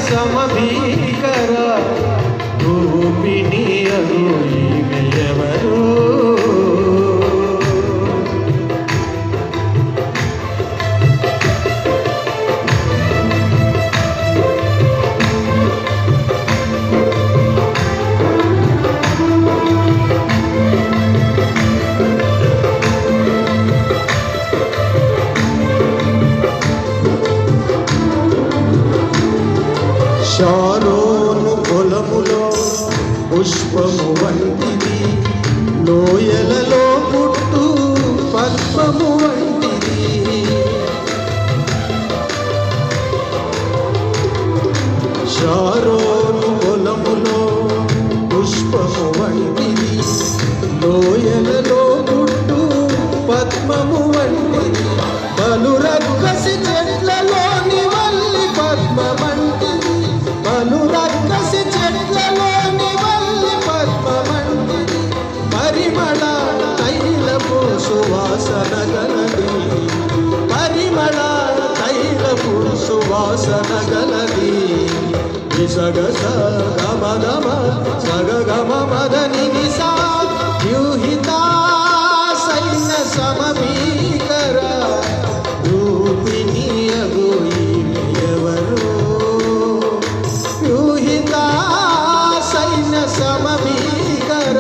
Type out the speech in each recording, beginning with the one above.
సమభీకర రూపిణి అగు ఈమె ఎవరు? షారోను పొలములో పుష్పము వంటిది, లోయలలో పుట్టు పద్మము వంటిది. షారోను పొలములో పుష్పము వంటిది, లోయలలో పుట్టు పద్మము వంటిది. పలు రక్కసి చెట్లలోని వల్లి పద్మ వంటిది, పలు రక్కసి చెట్లలోని వల్లి పద్మ వంటిది. పరిమళ తైలపు సువాసన గలది, పరిమళ తైలపు సువాసన గలది. విసగస గమదమ సగగమ మదని నిసా వ్యూహితా సైన్య సమభీకర రూపిణి అగు ఈమె ఎవరు? వ్యూహితా సైన్య సమభీకర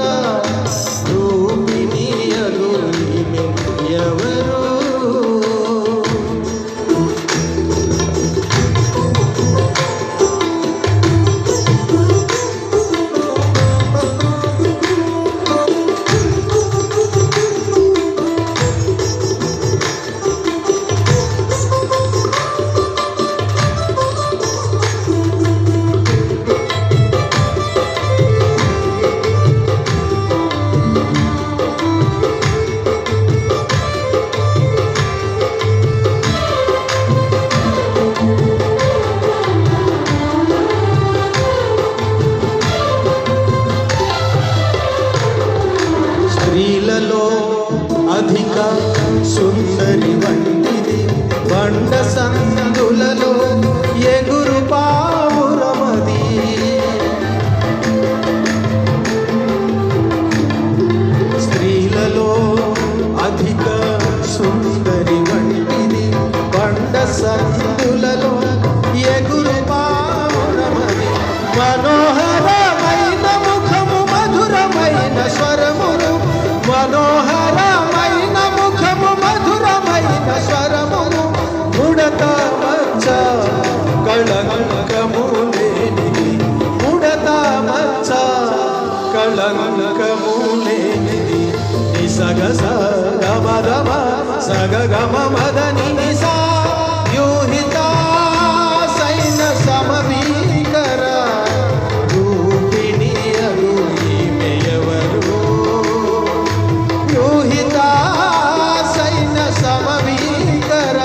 రూపిణి అగు ఈమె ఎవరు? స్త్రీలలో అధిక సుందరి వంటిది, బండ సందులలో ఎగురు పావురమది. స్త్రీలలో అధిక సుందరి వంటిది, బండ సందులలో ఎగురు పావురమది. మనోహరమైన ముఖము మధురమైన స్వరములు, మనోహరమైన ముఖము మధురమైన స్వరములు. ముడత మచ్చ కళంకము లేనిది, ముడత మచ్చ కళంకము లేనిది. నిసగస గమదమ సగగమ మదని నిసా వ్యూహితా సైన్య సమభీకర రూపిణి అగు ఈమె ఎవరు? వ్యూహితా సైన్య సమభీకర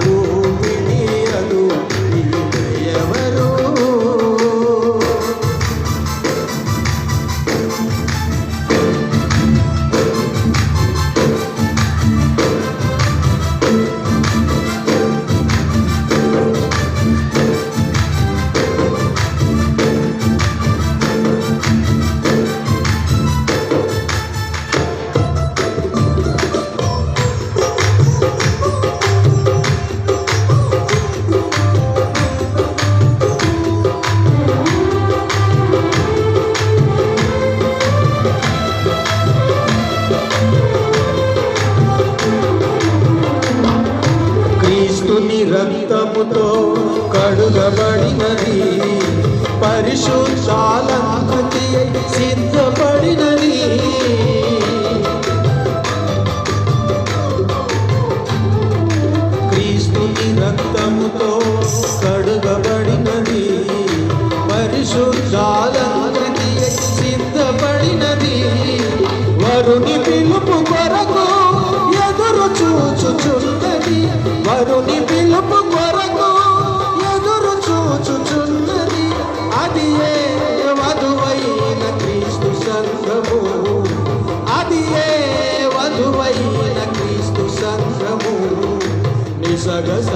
రూపిణి అగు ఈమె ఎవరు? రక్తముతో కడుగబడినది, పరిశుద్ధాలంకృతి సిద్ధపడినది. క్రీస్తుని రక్తముతో కడుగబడినది, పరిశుద్ధాలంకృతి సిద్ధపడినది. వరుని పిలుపు కొరకు ఎదురు చూచుచున్నది, వరుని పిలుపు కొరకు ఎదురు చూచుచున్నది. అది ఏ వధువైన క్రీస్తు సంఘము, అది ఏ వధువైన క్రీస్తు సంఘము. నిసగస